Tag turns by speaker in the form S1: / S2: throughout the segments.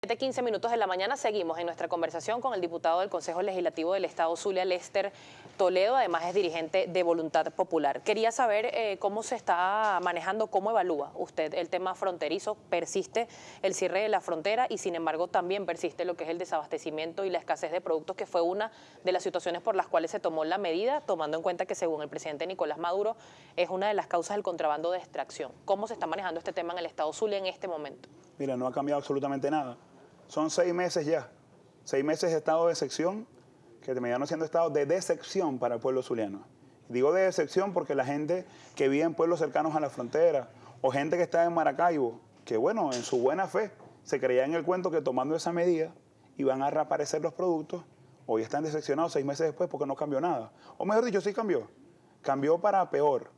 S1: 7:15 minutos de la mañana seguimos en nuestra conversación con el diputado del Consejo Legislativo del Estado, Zulia Lester Toledo, además es dirigente de Voluntad Popular. Quería saber cómo se está manejando, cómo evalúa usted el tema fronterizo. Persiste el cierre de la frontera y sin embargo también persiste lo que es el desabastecimiento y la escasez de productos, que fue una de las situaciones por las cuales se tomó la medida, tomando en cuenta que según el presidente Nicolás Maduro es una de las causas del contrabando de extracción. ¿Cómo se está manejando este tema en el Estado Zulia en este momento?
S2: Mira, no ha cambiado absolutamente nada. Son 6 meses ya, 6 meses de estado de excepción, que terminaron siendo estado de decepción para el pueblo zuliano. Digo de decepción porque la gente que vive en pueblos cercanos a la frontera, o gente que está en Maracaibo, que bueno, en su buena fe, se creía en el cuento que tomando esa medida iban a reaparecer los productos, hoy están decepcionados 6 meses después porque no cambió nada. O mejor dicho, sí cambió. Cambió para peor.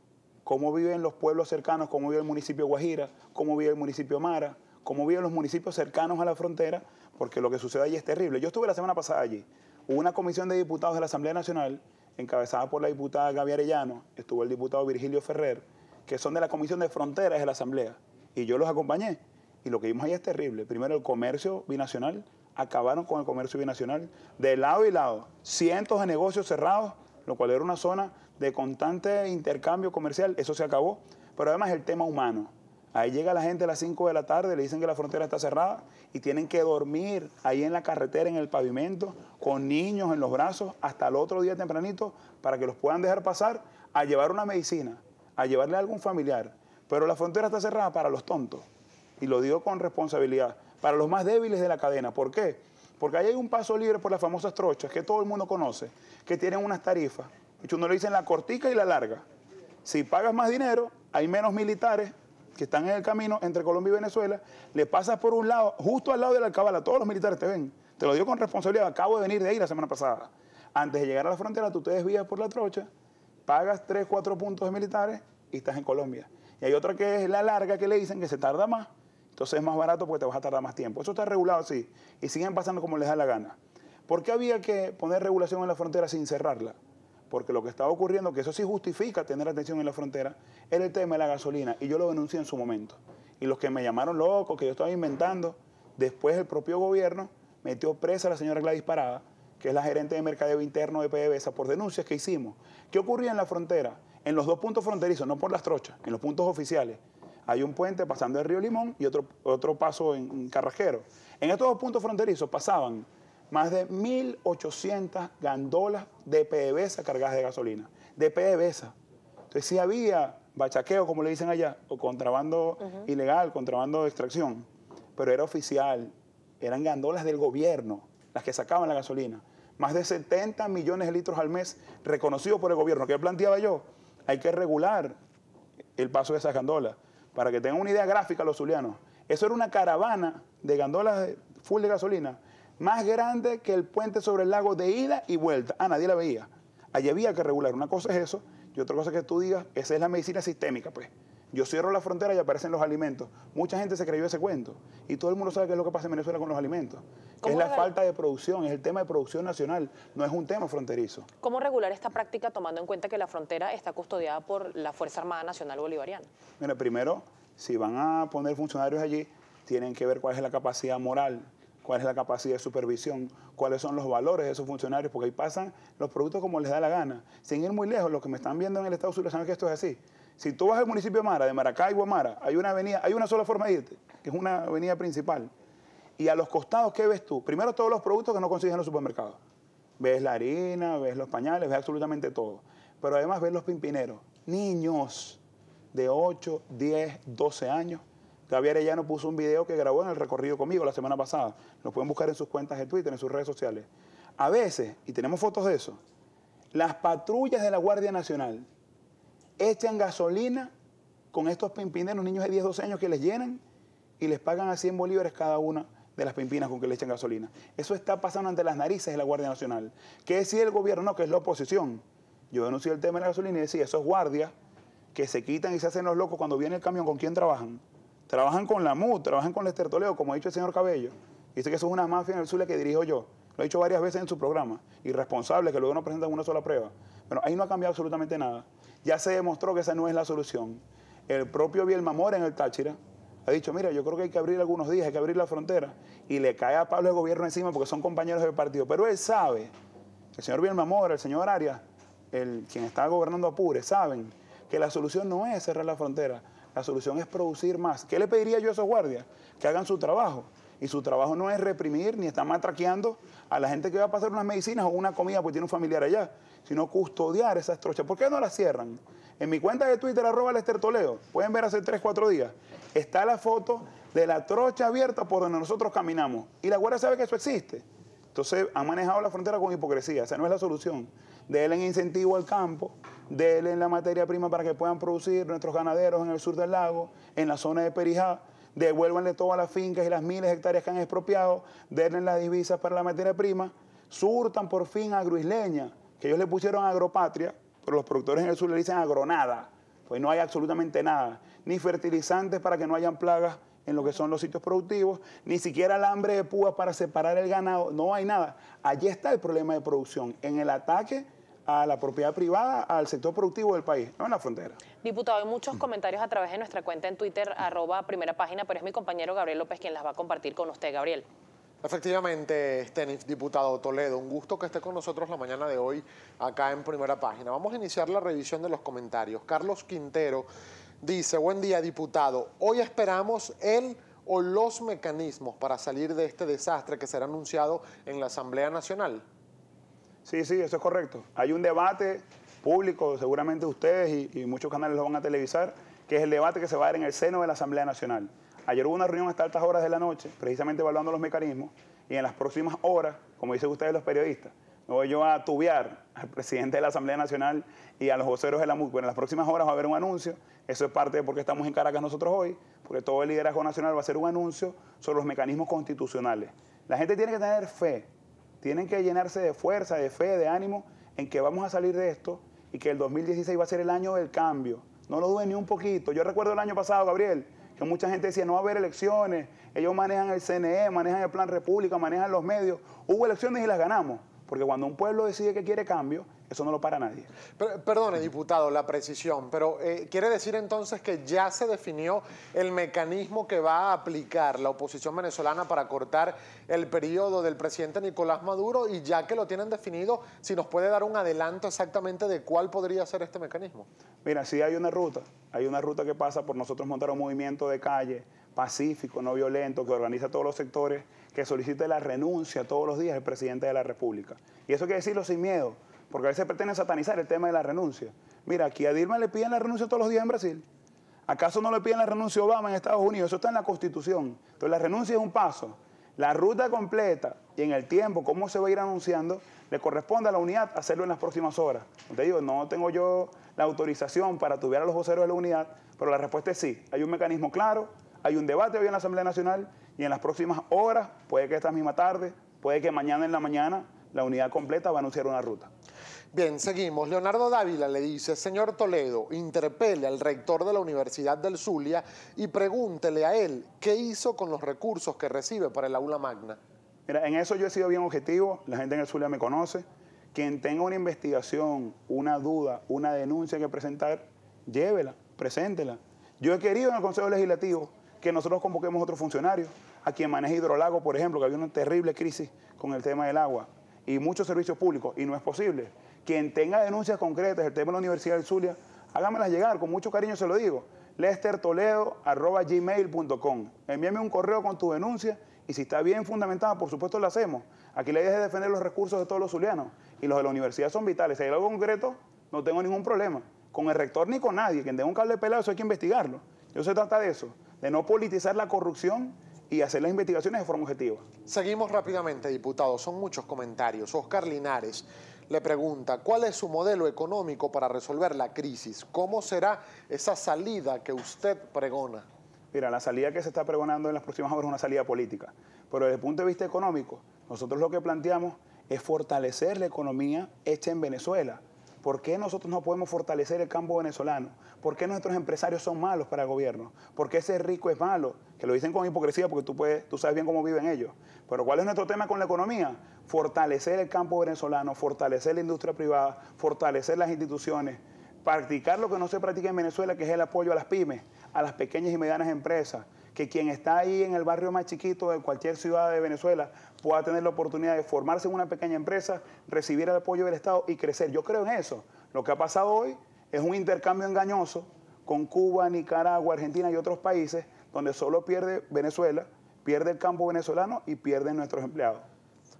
S2: Cómo viven los pueblos cercanos, cómo vive el municipio de Guajira, cómo vive el municipio Mara, cómo viven los municipios cercanos a la frontera, porque lo que sucede allí es terrible. Yo estuve la semana pasada allí. Hubo una comisión de diputados de la Asamblea Nacional, encabezada por la diputada Gaby Arellano, estuvo el diputado Virgilio Ferrer, que son de la Comisión de Fronteras de la Asamblea, y yo los acompañé. Y lo que vimos allí es terrible. Primero, el comercio binacional, acabaron con el comercio binacional, de lado y lado, cientos de negocios cerrados, lo cual era una zona de constante intercambio comercial, eso se acabó, pero además el tema humano. Ahí llega la gente a las 5 de la tarde, le dicen que la frontera está cerrada y tienen que dormir ahí en la carretera, en el pavimento, con niños en los brazos, hasta el otro día tempranito, para que los puedan dejar pasar a llevar una medicina, a llevarle a algún familiar. Pero la frontera está cerrada para los tontos, y lo digo con responsabilidad, para los más débiles de la cadena. ¿Por qué? Porque ahí hay un paso libre por las famosas trochas, que todo el mundo conoce, que tienen unas tarifas. De hecho, uno le dicen la cortica y la larga. Si pagas más dinero, hay menos militares que están en el camino entre Colombia y Venezuela, le pasas por un lado, justo al lado de la alcabala, todos los militares te ven. Te lo digo con responsabilidad, acabo de venir de ahí la semana pasada. Antes de llegar a la frontera, tú te desvías por la trocha, pagas 3, 4 puntos de militares y estás en Colombia. Y hay otra que es la larga, que le dicen que se tarda más, entonces es más barato porque te vas a tardar más tiempo. Eso está regulado así, y siguen pasando como les da la gana. ¿Por qué había que poner regulación en la frontera sin cerrarla? Porque lo que estaba ocurriendo, que eso sí justifica tener atención en la frontera, era el tema de la gasolina, y yo lo denuncié en su momento. Y los que me llamaron loco, que yo estaba inventando, después el propio gobierno metió presa a la señora Gladys Parada, que es la gerente de mercadeo interno de PDVSA, por denuncias que hicimos. ¿Qué ocurría en la frontera? En los 2 puntos fronterizos, no por las trochas, en los puntos oficiales. Hay un puente pasando el río Limón y otro paso en Carrasquero. En estos 2 puntos fronterizos pasaban más de 1.800 gandolas de PDVSA cargadas de gasolina, de PDVSA. Entonces sí había bachaqueo, como le dicen allá, o contrabando ilegal, contrabando de extracción, pero era oficial, eran gandolas del gobierno las que sacaban la gasolina. Más de 70 millones de litros al mes reconocidos por el gobierno. ¿Qué planteaba yo? Hay que regular el paso de esas gandolas, para que tengan una idea gráfica los zulianos. Eso era una caravana de gandolas full de gasolina, más grande que el puente sobre el lago de ida y vuelta. Nadie la veía. Allí había que regular. Una cosa es eso, y otra cosa es que tú digas, esa es la medicina sistémica, pues. Yo cierro la frontera y aparecen los alimentos. Mucha gente se creyó ese cuento. Y todo el mundo sabe qué es lo que pasa en Venezuela con los alimentos. Es la falta de producción, es el tema de producción nacional, no es un tema fronterizo.
S1: ¿Cómo regular esta práctica tomando en cuenta que la frontera está custodiada por la Fuerza Armada Nacional Bolivariana?
S2: Mira, primero, si van a poner funcionarios allí, tienen que ver cuál es la capacidad moral, cuál es la capacidad de supervisión, cuáles son los valores de esos funcionarios, porque ahí pasan los productos como les da la gana. Sin ir muy lejos, los que me están viendo en el Estado Zulia saben que esto es así. Si tú vas al municipio de Mara, de Maracaibo a Mara, hay una avenida, hay una sola forma de irte, que es una avenida principal. Y a los costados, ¿qué ves tú? Primero, todos los productos que no consigues en los supermercados. Ves la harina, ves los pañales, ves absolutamente todo. Pero además ves los pimpineros, niños de 8, 10, 12 años. Gaby Arellano puso un video que grabó en el recorrido conmigo la semana pasada. Lo pueden buscar en sus cuentas de Twitter, en sus redes sociales. A veces, y tenemos fotos de eso, las patrullas de la Guardia Nacional echan gasolina con estos pimpineros, niños de 10, 12 años, que les llenan y les pagan a 100 bolívares cada una de las pimpinas con que le echan gasolina. Eso está pasando ante las narices de la Guardia Nacional. ¿Qué decía el gobierno? No, que es la oposición. Yo denuncié el tema de la gasolina y decía, esos guardias que se quitan y se hacen los locos cuando viene el camión, ¿con quién trabajan? Trabajan con la MUD, trabajan con Lester Toledo, como ha dicho el señor Cabello. Dice que eso es una mafia en el Zulia que dirijo yo. Lo he dicho varias veces en su programa. Irresponsable, que luego no presentan una sola prueba. Pero ahí no ha cambiado absolutamente nada. Ya se demostró que esa no es la solución. El propio Bielma Mora en el Táchira ha dicho, mira, yo creo que hay que abrir algunos días, hay que abrir la frontera, y le cae a Pablo el gobierno encima porque son compañeros del partido. Pero él sabe, el señor Vilma Mora, el señor Arias, quien está gobernando Apure, saben que la solución no es cerrar la frontera, la solución es producir más. ¿Qué le pediría yo a esos guardias? Que hagan su trabajo. Y su trabajo no es reprimir ni estar matraqueando a la gente que va a pasar unas medicinas o una comida porque tiene un familiar allá, sino custodiar esas trochas. ¿Por qué no las cierran? En mi cuenta de Twitter, @LesterToledo, pueden ver hace 3, 4 días, está la foto de la trocha abierta por donde nosotros caminamos. Y la Guardia sabe que eso existe. Entonces han manejado la frontera con hipocresía. Esa no es la solución. Denle incentivo al campo, denle la materia prima para que puedan producir nuestros ganaderos en el sur del lago, en la zona de Perijá, devuélvanle todas las fincas y las miles de hectáreas que han expropiado, denle las divisas para la materia prima, surtan por fin agroisleña, que ellos le pusieron agropatria, pero los productores en el sur le dicen agronada, pues no hay absolutamente nada, ni fertilizantes para que no hayan plagas en lo que son los sitios productivos, ni siquiera alambre de púas para separar el ganado, no hay nada. Allí está el problema de producción, en el ataque a la propiedad privada, al sector productivo del país, no en la frontera.
S1: Diputado, hay muchos comentarios a través de nuestra cuenta en Twitter, @primerapágina, pero es mi compañero Gabriel López quien las va a compartir con usted, Gabriel.
S3: Efectivamente, Stenif, diputado Toledo, un gusto que esté con nosotros la mañana de hoy acá en Primera Página. Vamos a iniciar la revisión de los comentarios. Carlos Quintero dice, buen día, diputado. Hoy esperamos el o los mecanismos para salir de este desastre que será anunciado en la Asamblea Nacional.
S2: Sí, eso es correcto. Hay un debate público, seguramente ustedes y muchos canales lo van a televisar, que es el debate que se va a dar en el seno de la Asamblea Nacional. Ayer hubo una reunión hasta altas horas de la noche, precisamente evaluando los mecanismos, y en las próximas horas, como dicen ustedes los periodistas, me voy yo a tubear al presidente de la Asamblea Nacional y a los voceros de la MUC. Pero en las próximas horas va a haber un anuncio, eso es parte de por qué estamos en Caracas nosotros hoy, porque todo el liderazgo nacional va a hacer un anuncio sobre los mecanismos constitucionales. La gente tiene que tener fe, tienen que llenarse de fuerza, de fe, de ánimo en que vamos a salir de esto y que el 2016 va a ser el año del cambio. No lo duden ni un poquito. Yo recuerdo el año pasado, Gabriel, que mucha gente decía no va a haber elecciones, ellos manejan el CNE, manejan el Plan República, manejan los medios. Hubo elecciones y las ganamos, porque cuando un pueblo decide que quiere cambio, eso no lo para nadie.
S3: Perdone, diputado, la precisión, pero ¿quiere decir entonces que ya se definió el mecanismo que va a aplicar la oposición venezolana para cortar el periodo del presidente Nicolás Maduro? Y ya que lo tienen definido, si nos puede dar un adelanto exactamente de cuál podría ser este mecanismo.
S2: Mira, sí hay una ruta que pasa por nosotros montar un movimiento de calle pacífico, no violento, que organiza todos los sectores, que solicite la renuncia todos los días del presidente de la República. Y eso hay que decirlo sin miedo, porque a veces pretenden satanizar el tema de la renuncia. Mira, aquí a Dilma le piden la renuncia todos los días en Brasil. ¿Acaso no le piden la renuncia a Obama en Estados Unidos? Eso está en la Constitución. Entonces la renuncia es un paso. La ruta completa y en el tiempo, cómo se va a ir anunciando, le corresponde a la unidad hacerlo en las próximas horas. Te digo, no tengo yo la autorización para tubear a los voceros de la unidad, pero la respuesta es sí. Hay un mecanismo claro, hay un debate hoy en la Asamblea Nacional y en las próximas horas, puede que esta misma tarde, puede que mañana en la mañana, la unidad completa va a anunciar una ruta.
S3: Bien, seguimos. Leonardo Dávila le dice, señor Toledo, interpele al rector de la Universidad del Zulia y pregúntele a él qué hizo con los recursos que recibe para el aula magna.
S2: Mira, en eso yo he sido bien objetivo, la gente en el Zulia me conoce. Quien tenga una investigación, una duda, una denuncia que presentar, llévela, preséntela. Yo he querido en el Consejo Legislativo que nosotros convoquemos a otros funcionarios, a quien maneja Hidrolago, por ejemplo, que había una terrible crisis con el tema del agua y muchos servicios públicos, y no es posible. Quien tenga denuncias concretas del tema de la Universidad del Zulia, hágamelas llegar, con mucho cariño se lo digo. lestertoledo@gmail.com. Envíame un correo con tu denuncia y si está bien fundamentada, por supuesto la hacemos. Aquí la idea es defender los recursos de todos los zulianos y los de la universidad son vitales. Si hay algo concreto, no tengo ningún problema. Con el rector ni con nadie. Quien tenga un cable pelado, eso hay que investigarlo. Yo se trata de eso, de no politizar la corrupción y hacer las investigaciones de forma objetiva.
S3: Seguimos rápidamente, diputado. Son muchos comentarios. Oscar Linares le pregunta, ¿cuál es su modelo económico para resolver la crisis? ¿Cómo será esa salida que usted pregona?
S2: Mira, la salida que se está pregonando en las próximas horas es una salida política. Pero desde el punto de vista económico, nosotros lo que planteamos es fortalecer la economía hecha en Venezuela. ¿Por qué nosotros no podemos fortalecer el campo venezolano? ¿Por qué nuestros empresarios son malos para el gobierno? ¿Por qué ser rico es malo? Que lo dicen con hipocresía porque tú sabes bien cómo viven ellos. Pero ¿cuál es nuestro tema con la economía? Fortalecer el campo venezolano, fortalecer la industria privada, fortalecer las instituciones, practicar lo que no se practica en Venezuela, que es el apoyo a las pymes, a las pequeñas y medianas empresas, que quien está ahí en el barrio más chiquito de cualquier ciudad de Venezuela pueda tener la oportunidad de formarse en una pequeña empresa, recibir el apoyo del Estado y crecer. Yo creo en eso. Lo que ha pasado hoy es un intercambio engañoso con Cuba, Nicaragua, Argentina y otros países donde solo pierde Venezuela, pierde el campo venezolano y pierden nuestros empleados.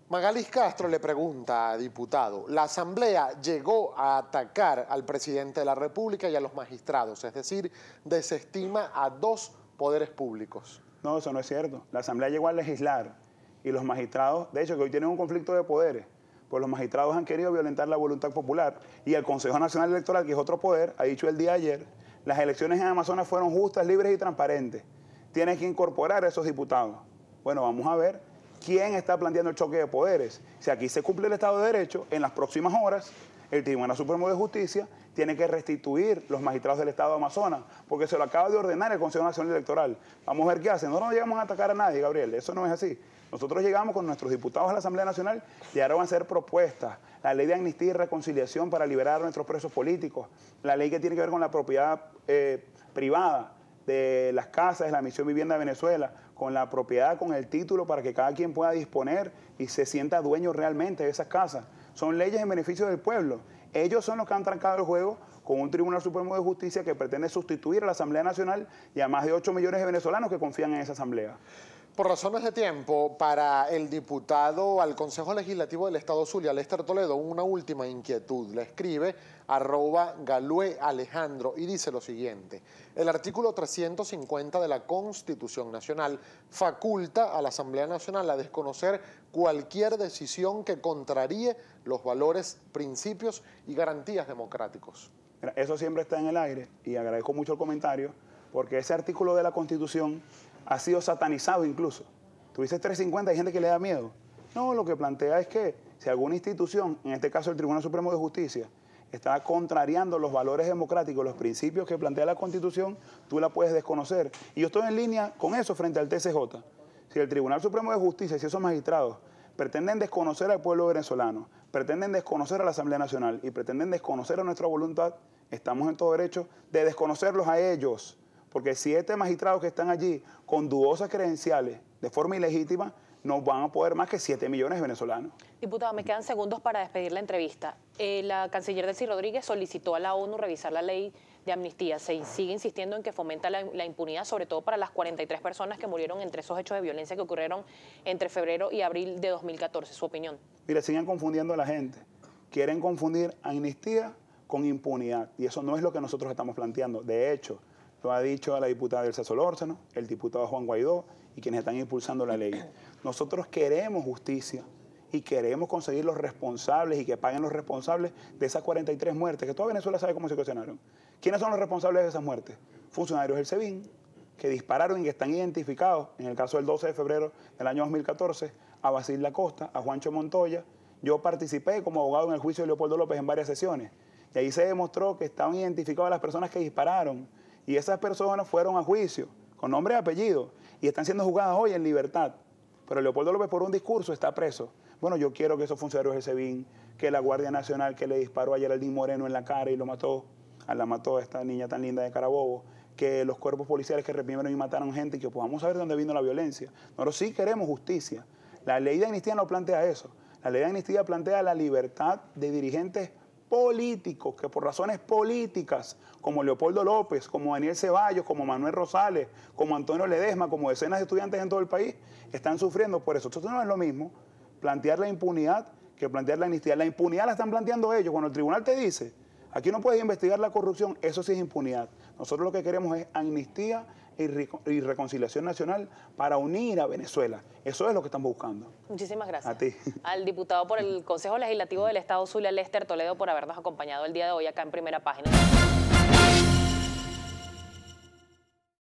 S3: Magalis Castro le pregunta, diputado, la Asamblea llegó a atacar al presidente de la República y a los magistrados, es decir, desestima a dos poderes públicos.
S2: No, eso no es cierto. La Asamblea llegó a legislar y los magistrados, de hecho, que hoy tienen un conflicto de poderes, pues los magistrados han querido violentar la voluntad popular y el Consejo Nacional Electoral, que es otro poder, ha dicho el día de ayer, las elecciones en Amazonas fueron justas, libres y transparentes. Tiene que incorporar a esos diputados. Bueno, vamos a ver quién está planteando el choque de poderes. Si aquí se cumple el Estado de Derecho, en las próximas horas, el Tribunal Supremo de Justicia tiene que restituir los magistrados del Estado de Amazonas, porque se lo acaba de ordenar el Consejo Nacional Electoral. Vamos a ver qué hacen. No nos llegamos a atacar a nadie, Gabriel, eso no es así. Nosotros llegamos con nuestros diputados a la Asamblea Nacional y ahora van a hacer propuestas. La ley de amnistía y reconciliación para liberar a nuestros presos políticos, la ley que tiene que ver con la propiedad privada de las casas, de la Misión Vivienda de Venezuela, con la propiedad, con el título para que cada quien pueda disponer y se sienta dueño realmente de esas casas. Son leyes en beneficio del pueblo. Ellos son los que han trancado el juego con un Tribunal Supremo de Justicia que pretende sustituir a la Asamblea Nacional y a más de 8 millones de venezolanos que confían en esa Asamblea.
S3: Por razones de tiempo, para el diputado al Consejo Legislativo del Estado Zulia, Lester Toledo, una última inquietud. Le escribe @Galué_Alejandro y dice lo siguiente. El artículo 350 de la Constitución Nacional faculta a la Asamblea Nacional a desconocer cualquier decisión que contraríe los valores, principios y garantías democráticos.
S2: Mira, eso siempre está en el aire y agradezco mucho el comentario porque ese artículo de la Constitución ha sido satanizado incluso. Tú dices 350, hay gente que le da miedo. No, lo que plantea es que si alguna institución, en este caso el Tribunal Supremo de Justicia, está contrariando los valores democráticos, los principios que plantea la Constitución, tú la puedes desconocer. Y yo estoy en línea con eso frente al TCJ. Si el Tribunal Supremo de Justicia, si esos magistrados pretenden desconocer al pueblo venezolano, pretenden desconocer a la Asamblea Nacional y pretenden desconocer a nuestra voluntad, estamos en todo derecho de desconocerlos a ellos. Porque 7 magistrados que están allí con dudosas credenciales de forma ilegítima no van a poder más que 7 millones de venezolanos.
S1: Diputado, me quedan segundos para despedir la entrevista. La canciller Delcy Rodríguez solicitó a la ONU revisar la ley de amnistía. Se sigue insistiendo en que fomenta la impunidad, sobre todo para las 43 personas que murieron entre esos hechos de violencia que ocurrieron entre febrero y abril de 2014. ¿Su opinión?
S2: Mire, siguen confundiendo a la gente. Quieren confundir amnistía con impunidad. Y eso no es lo que nosotros estamos planteando. De hecho, lo ha dicho la diputada Elsa Solórzano, el diputado Juan Guaidó y quienes están impulsando la ley. Nosotros queremos justicia y queremos conseguir los responsables y que paguen los responsables de esas 43 muertes, que toda Venezuela sabe cómo se ocasionaron. ¿Quiénes son los responsables de esas muertes? Funcionarios del SEBIN, que dispararon y que están identificados, en el caso del 12 de febrero del año 2014, a Basil Lacosta, a Juancho Montoya. Yo participé como abogado en el juicio de Leopoldo López en varias sesiones y ahí se demostró que estaban identificadas las personas que dispararon. Y esas personas fueron a juicio, con nombre y apellido, y están siendo juzgadas hoy en libertad. Pero Leopoldo López por un discurso está preso. Bueno, yo quiero que esos funcionarios del SEBIN, que la Guardia Nacional que le disparó a Geraldine Moreno en la cara y lo mató, la mató a esta niña tan linda de Carabobo, que los cuerpos policiales que reprimieron y mataron gente y que podamos saber de dónde vino la violencia. Nosotros sí queremos justicia. La ley de amnistía no plantea eso. La ley de amnistía plantea la libertad de dirigentes políticos que por razones políticas, como Leopoldo López, como Daniel Ceballos, como Manuel Rosales, como Antonio Ledesma, como decenas de estudiantes en todo el país, están sufriendo por eso. Entonces no es lo mismo plantear la impunidad que plantear la amnistía. La impunidad la están planteando ellos. Cuando el tribunal te dice, aquí no puedes investigar la corrupción, eso sí es impunidad. Nosotros lo que queremos es amnistía y reconciliación nacional para unir a Venezuela. Eso es lo que estamos buscando.
S1: Muchísimas gracias.
S2: A ti.
S1: Al diputado por el Consejo Legislativo del Estado Zulia, Lester Toledo, por habernos acompañado el día de hoy acá en Primera Página.